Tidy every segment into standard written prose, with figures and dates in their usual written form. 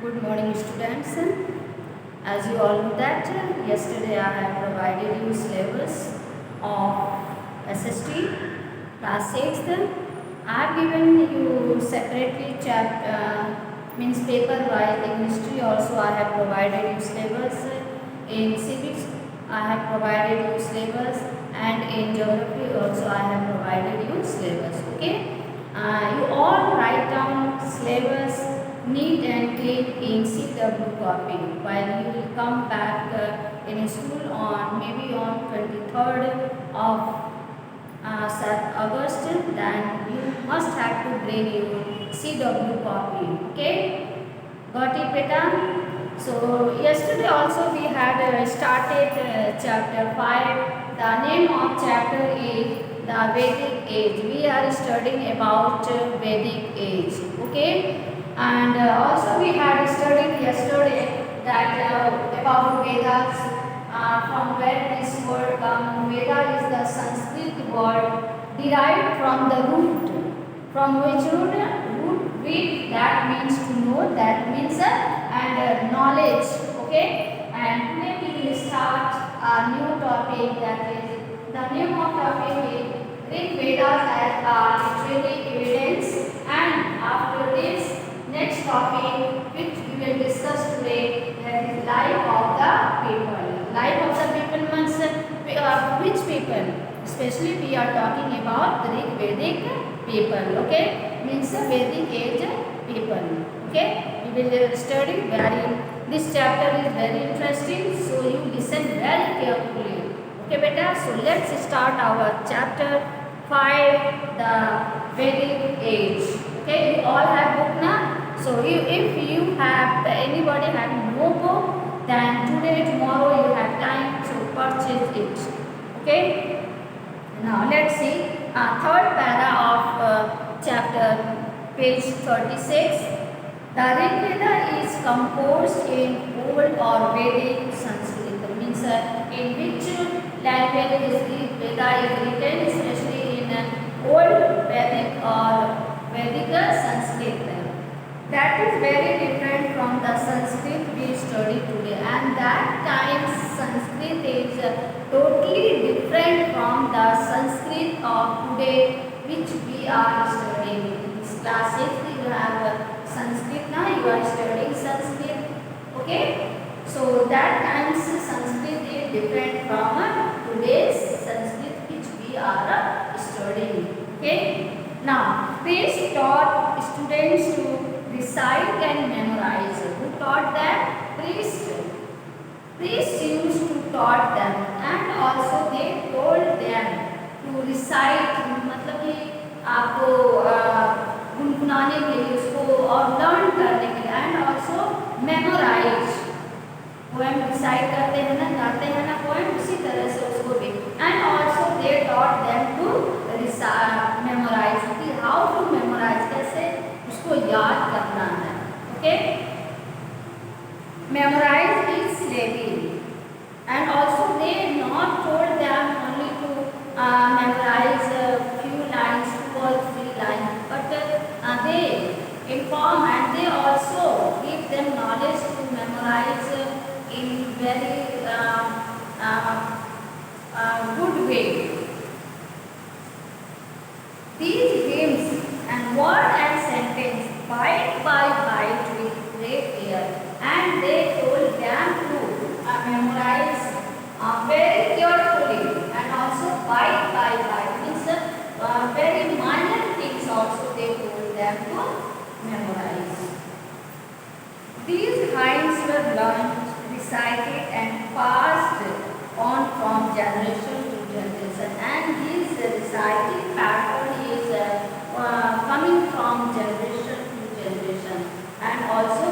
Good morning, students. As you all know that yesterday I have provided you syllabus of SST class 6th. I have given you separately chapter means paper wise. In history also I have provided you syllabus. In civics I have provided you syllabus, and in geography also I have provided you syllabus. Okay. You all write down syllabus neat and clean in CW copy while you will come back in school on maybe on 23rd of August. Then you must have to bring your CW copy. Okay, got it, beta? So yesterday also we had started chapter 5. The name of chapter is the Vedic age. We are studying about Vedic age. Okay. And also we had studied yesterday that about Vedas, from where this word comes. Veda is the Sanskrit word derived from the root. From which root? Root Ved, that means to know, that means and knowledge. Okay. And today we will start a new topic, that is the name of topic is Rig Vedas as literary evidence. And after this, next topic which we will discuss today, that is life of the people. Life of the people means which people? Especially we are talking about the Vedic people. Okay, means Vedic age people. Okay, we will study very. This chapter is very interesting, so you listen very carefully. Okay, beta. So let's start our chapter 5, the Vedic age. Okay, you all have book now. So if you have anybody have no book, then today tomorrow you have time to purchase it. Okay. Now let's see third para of chapter page 36. The Rig Veda is composed in old or Vedic Sanskrit. Means in which language is Rig Veda is written, especially in old Vedic or Vedic Sanskrit. That is very different from the Sanskrit we study today, and that time Sanskrit is totally different from the Sanskrit of today which we are studying. In this class 6 you have Sanskrit, now you are studying Sanskrit. Okay, so that time Sanskrit is different from today's Sanskrit which we are studying. Okay, now this taught students to recite and memorize. Who taught them? Priest. Priests used to taught them, and also they told them to recite. मतलब कि आपको गुनगुनाने के लिए उसको और learn करने के लिए, and also memorise. Poem recite करते हैं ना, गाते हैं ना पोएम, उसी तरह से उसको भी. And also they taught them to memorise. How to memorise, कैसे उसको याद करना है. Okay, memorise is slaving. And also they not told them only to memorize a few lines, 2 or 3 lines, but they inform and they also give them knowledge to memorize in very good way. These hymns and word and sentence bite by bite with great care, and they told them to memorize very carefully, and also bite by bite means very minor things also they told them to memorize. These hymns were learned, recited and passed on from generation to generation, and this reciting pattern is coming from generation to generation, and also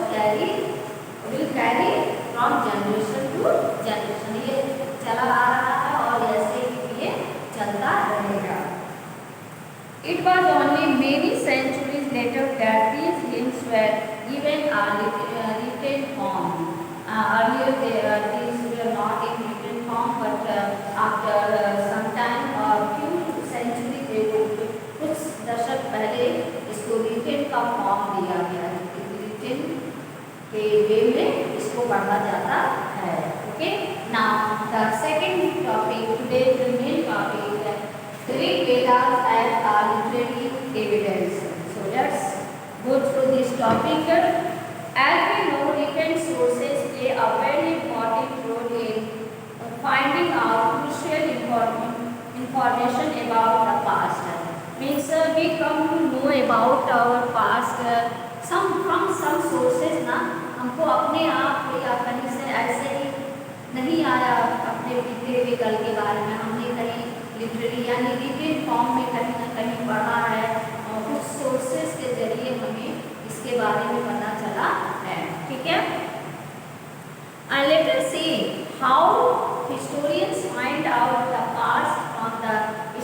will carry from generation to generation. ये चला आ रहा है और ऐसे ही ये चलता रहेगा. It was only many centuries later that these hymns were given a written form. Earlier these were not in written form, but after some time or few centuries they would कुछ दशक पहले इसको written का form दिया गया. Written के वे में इसको पढ़ा जाता है। Okay, now the second topic today, the main topic है Greek Vedas as a literary evidence. So let's go through this topic. As we know, different sources play a very important role in finding out crucial information about the past. Means we come to know about our past from some sources ना, हमको अपने आप या कहीं से ऐसे ही नहीं आया अपने बीते हुए कल के बारे में, हमने कहीं लिटरेरी यानी रिटन फॉर्म में कहीं ना कहीं पढ़ा है और कुछ सोर्सेस के जरिए हमें इसके बारे में पता चला है। ठीक है, and let us see how historians find out the past from the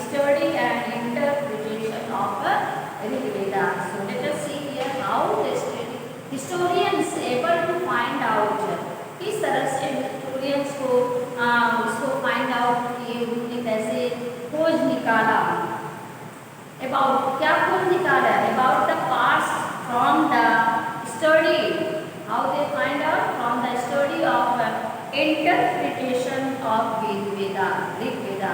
study and interpretation of the Rig Veda. So let us see here how the historians able to find out, किस तरह से historians को उसको find out किए, उन्होंने कैसे खोज निकाला, अबाउट क्या खोज निकाला, about the past from the study, how they find out from the study of interpretation of Veda, Rig Veda.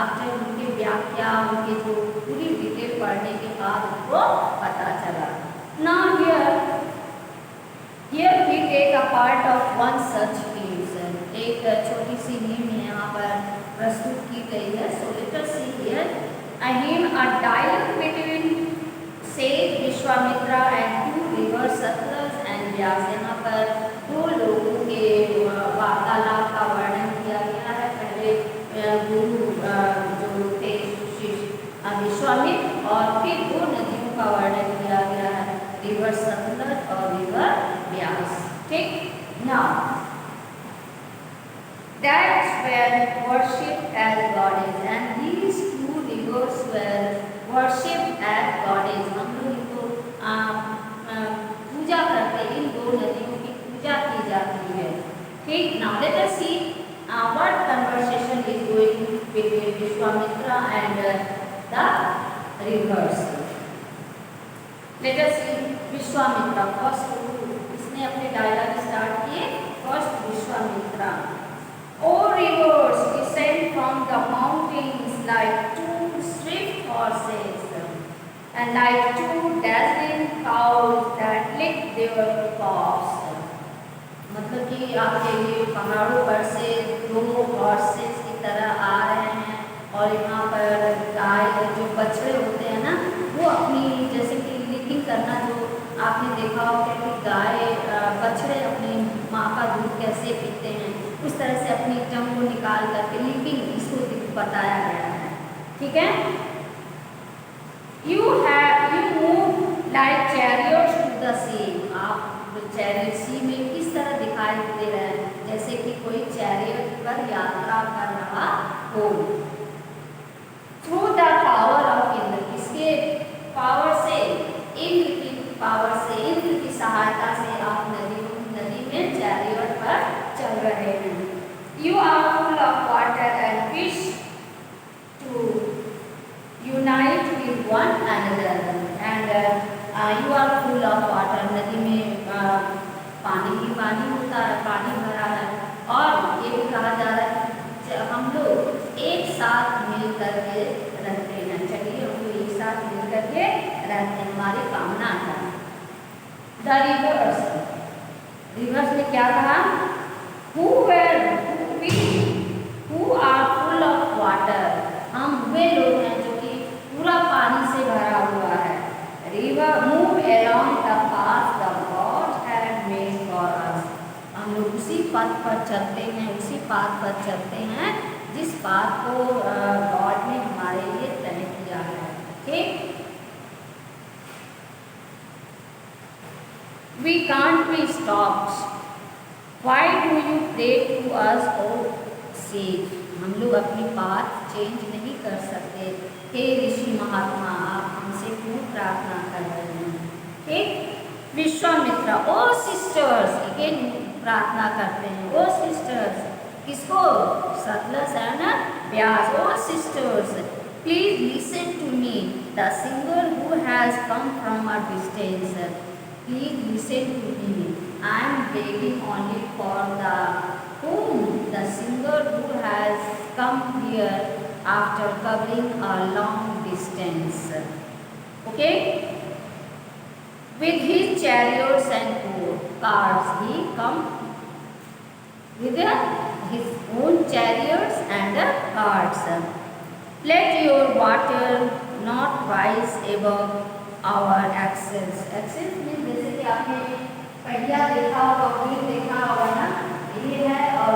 After उनकी व्याख्या, उनके जो पूरी डिटेल पढ़ने के बाद उनको पता चला। Now here we take a part of one such news, एक छोटी सी नीम यहाँ पर प्रस्तुत की गई है। So let us see here a hymn, a dialogue between sage Vishwamitra and two river Sutlej and Vyas. यहाँ पर दो लोगों के वार्तालाप का वर्णन किया गया है। पहले गुरु जो थे विश्वामित्र और फिर दो नदियों का वर्णन किया गया है, रिवर सतलज और रिवर व्यास। ठीक, now that were worshipped as goddess and these two rivers were worshipped as goddess। हम लोग इनको पूजा करते हैं, इन दो नदियों की पूजा की जाती है। ठीक, now let us see what conversation is going between Vishwamitra and the rivers। let us see Vishwamitra first, इसने अपने डायलॉग स्टार्ट किए। First Vishwamitra, O rivers, descend from the mountains like two swift horses and like two dazzling cows that lick their paws। मतलब कि आपके ये पहाड़ों पर से दो हॉर्सेस की तरह आ रहे हैं और यहाँ पर गाय जो बछड़े होते हैं ना, वो अपनी जैसे कि लिकिंग करना, जो आपने देखा होगा कि गाय बछड़े अपनी माँ का दूध कैसे पीते हैं, उस तरह से अपनी टंग को निकाल करके लिपिंग इसको बताया गया है। ठीक है, you move like chariots to the sea. आप चैरियट सी में किस तरह दिखाई दे रहे हैं, जैसे कि कोई चैरियट पर यात्रा कर रहा हो। Through the power of Indra, किसके पावर से, इंद्र की पावर से, इंद्र की सहायता से आप नदी में चैरियट पर चल रहे हैं। You are full of water and fish to unite with one another and you are full of water। नदी में पानी ही पानी होता है, पानी भरा है और ये भी कहा जा रहा है कि हम लोग एक साथ मिल करके रहते हैं। चलिए हम लोग एक साथ मिल करके रहते हैं, हमारी कामना है। द रिवर्स में क्या कहा, who are full of water, हम वे लोग हैं जो कि पूरा पानी से भरा हुआ है। river move along the path the God had made for us, हम लोग उसी पथ पर चलते हैं, उसी पाथ पर चलते हैं जिस पाथ को गॉड ने हमारे लिए तय किया है। ठीक, we can't be stopped, why do you pray to us, O sage। हम लोग अपनी बात चेंज नहीं कर सकते, हे ऋषि महात्मा, आप हमसे क्यों प्रार्थना कर रहे हैं। ठीक, विश्वामित्र, ओ सिस्टर्स, अगेन प्रार्थना करते हैं, ओ सिस्टर्स, किसको, Sutlej and Beas. O sisters, please listen to me, the singer who has come from a distance. Please listen to me. I am begging only for the whom the singer who has come here after covering a long distance. Okay? With his chariots and cars, he come with his own chariots and carts. Let your water not rise above our axles. Axles means जैसे कि आपने पहिया देखा होगा, wheel देखा होगा ना, ये है और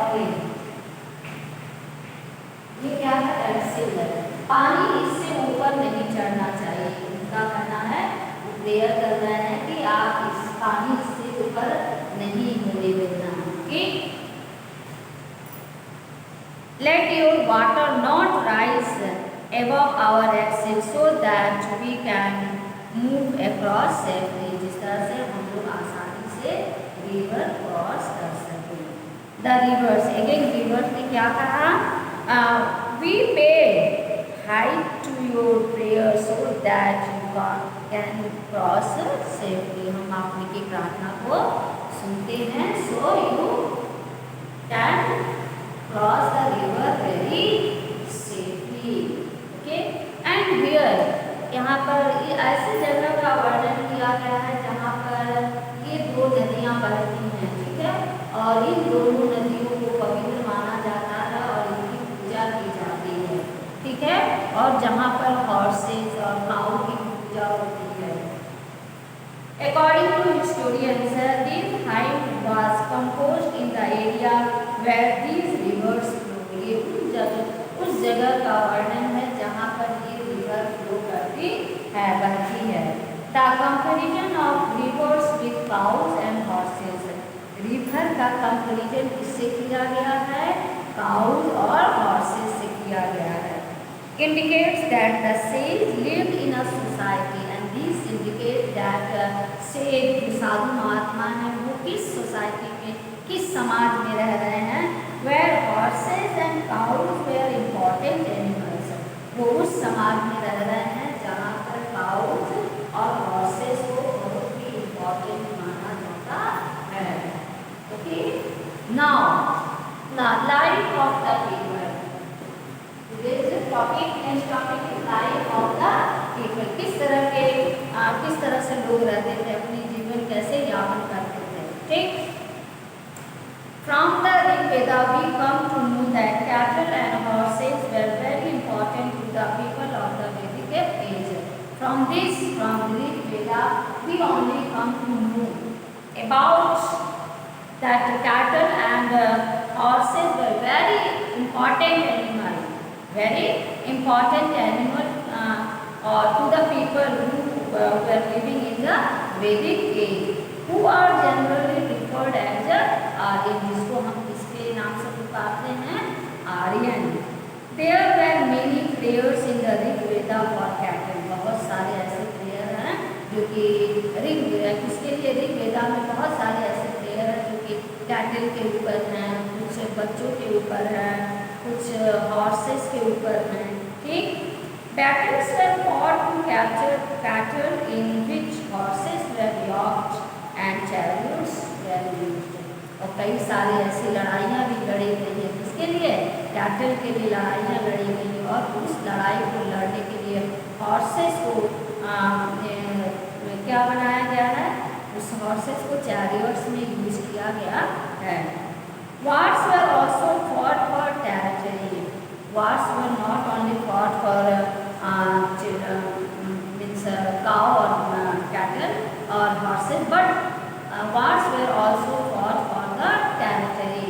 ये क्या है? एक्सेल है। पानी इससे ऊपर नहीं चढ़ना चाहिए। क्या करना है? प्रेयर करना है कि आप इस पानी से ऊपर नहीं होने देना। Okay? Let your water not rise above our axles so that we can move across safely. जिस तरह से हम लोग आसानी से रिवर क्रॉस कर सकें। The rivers, again rivers ने क्या कहा? We pay heed to your prayer so that you can cross safely. हम आपकी प्रार्थना को सुनते हैं, so you can cross the river very safely. Okay? And here, यहाँ पर ऐसी जगह का वर्णन किया गया है जहाँ पर ये दो नदियाँ बहती हैं, ठीक है? और इन दोनों नदियों को पवित्र माना जाता है और इनकी पूजा की जाती है, ठीक है? और जहाँ पर हॉर्सेस और काऊ की पूजा होती है। According to historians, this hymn was composed in the area where these rivers flow. ये उस जगह का वर्णन है जहाँ पर ये रिवर फ्लो करती है, बहती है। The comparison of rivers with cows and horses. River का कंपैरिजन किससे किया गया है? काउज और हॉर्सेस से किया गया है। Indicates that the sage lived in a society, and this indicates that sage जो साधु महात्मा है वो किस सोसाइटी में, किस समाज में रह रहे हैं? Where horses and cows were important animals. वो उस समाज में रह रहे हैं जहाँ पर काउज और हॉर्सेस को बहुत ही इम्पोर्टेंट माना जाता है। Okay? Now life of the people. Today's topic is life of the people. किस तरह से लोग रहते थे, अपनी जीवन कैसे यापन करते थे, ठीक? From the Rig Veda we come to know that cattle and horses were very important to the people of the Vedic age. From Rig Veda we only come to know about that cattle and horses were very important animals. Very important animal to the people who were living in the Vedic age, who are generally referred as Aryan, जिसको हम किसके नाम से पुकारते हैं? Aryan. There were many prayers in the Rig Veda for cattle. बहुत सारे ऐसे प्रेयर हैं जो कि किसके लिए? ऋग वेदा में बहुत सारे ऐसे प्रेयर हैं जो कि कैटल के ऊपर हैं, कुछ बच्चों के ऊपर हैं, कुछ हॉर्सेस के ऊपर हैं, ठीक? Battles were fought to capture cattle in which horses were yoked and chariots were used. और कई सारी ऐसी लड़ाइयाँ भी लड़ी गई हैं, किसके लिए? कैटल के लिए लड़ाइयाँ लड़ी गई, और उस लड़ाई को लड़ने के लिए हॉर्सेस को क्या बनाया गया है? उस हॉर्सेस को चैरियट्स में यूज किया गया है। Wars were also fought for territory. Wars were not only fought for cow or cattle or horses, but wars were also fought for the territory.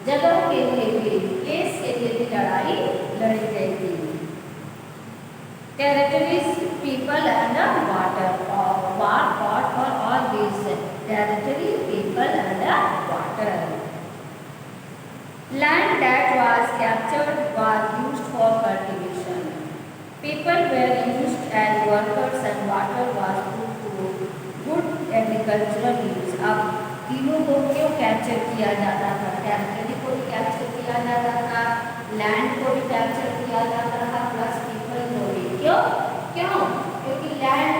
जगह के लिए भी, प्लेस के लिए भी लड़ाई लड़ी गई थी। Territories, people and water. War fought for all these: territory, people and water. Land that was captured was used for cultivation. People were used as workers and water was put to good agricultural use. अब तीनों को क्यों capture किया जाता था? Territory को भी capture किया जाता था, लैंड को भी कैप्चर किया जाता था, प्लस पीपल को भी। क्यों? क्योंकि लैंड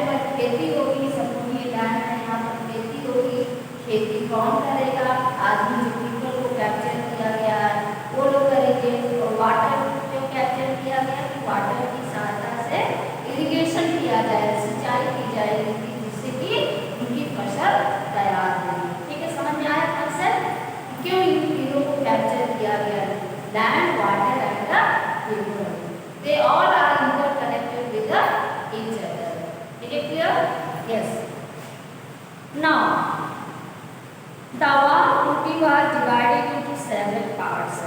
पर खेती होगी, समूह लैंड है, यहाँ Now, the war was divided into several parts.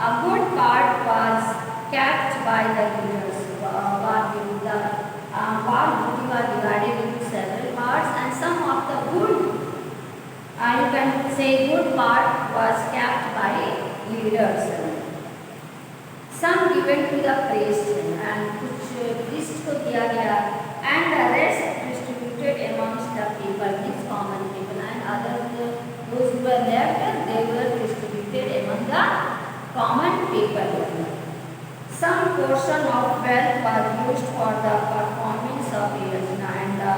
A good part was kept by the leaders. War was divided into several parts, and some of the good, you can say, good part was kept by leaders. Some given to the priest and कुछ priest को दिया गया, and the rest distributed amongst the people, these common people, and others those who were left they were distributed among the common people. Some portion of wealth was used for the performance of yajna, and the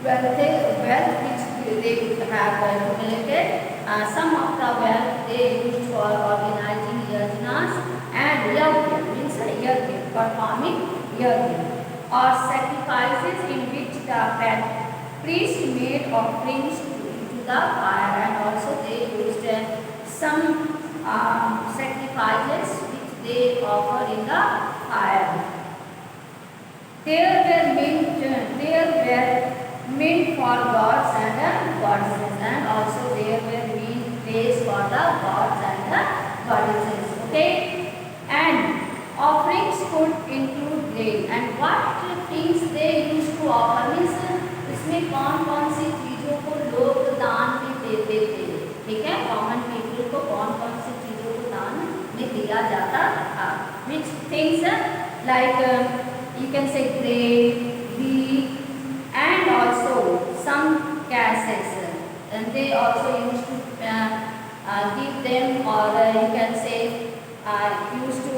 wealth which they have accumulated, some of the wealth they used for organizing yajnas and yajna, means yajna, performing yajna, or sacrifices in which the priest made offerings to the fire, and also they used some sacrifices which they offer in the fire. There were meant for gods and goddesses, and also there were meant place for the gods and the goddesses. Okay, and offerings could include grain, and what things they used to offer means इसमें कौन कौन सी चीज़ों को लोग दान में देते थे, ठीक है, कॉमन पीपल को कौन कौन सी चीज़ों को दान में दिया जाता था, which things like you can say grain, wheat, and also some gases, and they also used to give them, or you can say used to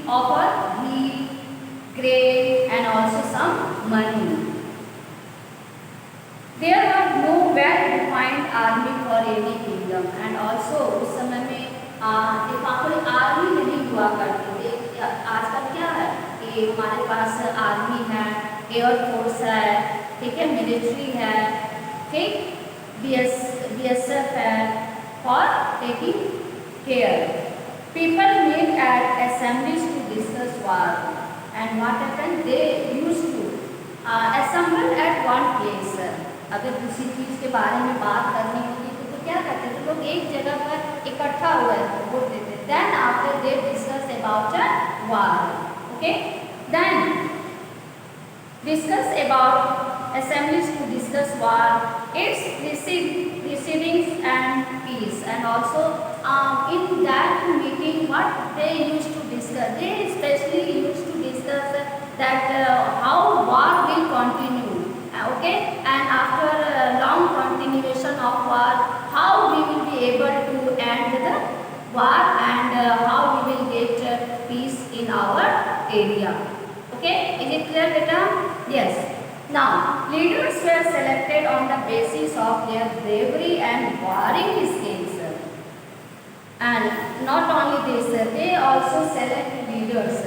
offer wheat, grain, and also some money. There was no well-defined army for any kingdom, and also उस समय में देखा कोई army नहीं हुआ करती थी। आजकल क्या है कि हमारे पास आर्मी है, एयरफोर्स है, ठीक है, मिलिट्री है, ठीक, BSF है, for taking care. People meet at assemblies to discuss war, and what happened? They used to assemble at one place. अगर किसी चीज़ के बारे में बात करनी होती तो क्या करते थे लोग, एक जगह पर इकट्ठा हुए वोट देते. Then after they discuss about war. Okay, then discuss about assemblies to discuss war, its proceedings and peace, and also in that meeting what they used to discuss, they especially used to discuss that how war will continue. Okay, and after a long continuation of war, how we will be able to end the war, and how we will get peace in our area. Okay, is it clear, beta? Yes. Now, leaders were selected on the basis of their bravery and warring skills. And not only this, they also select leaders.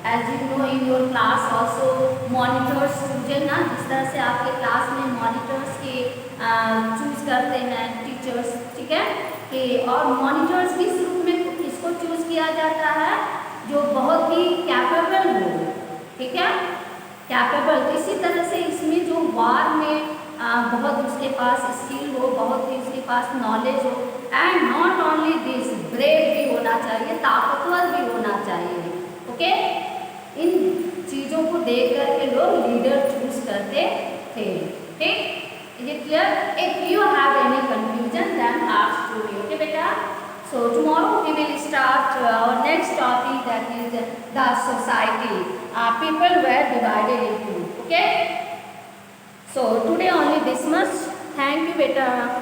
As you know, in your class also monitors चूजे ना, जिस तरह से आपके class में monitors के choose करते हैं टीचर्स, ठीक है, कि और मॉनिटर्स किस रूप में किसको चूज किया जाता है, जो बहुत ही कैपेबल हो, ठीक है, कैपेबल. इसी तरह से इसमें जो वार में बहुत उसके पास स्किल हो, बहुत ही उसके पास नॉलेज हो, and not only this, brave भी होना चाहिए, ताकतवर भी होना चाहिए. ओके, इन चीज़ों को देख करके लोग लीडर चूज करते थे. ठीक, is it clear? If you have any confusion then ask to me. Okay बेटा, so tomorrow we will start our next topic, that is the society. People were divided into. Okay, so today only this much. Thank you beta.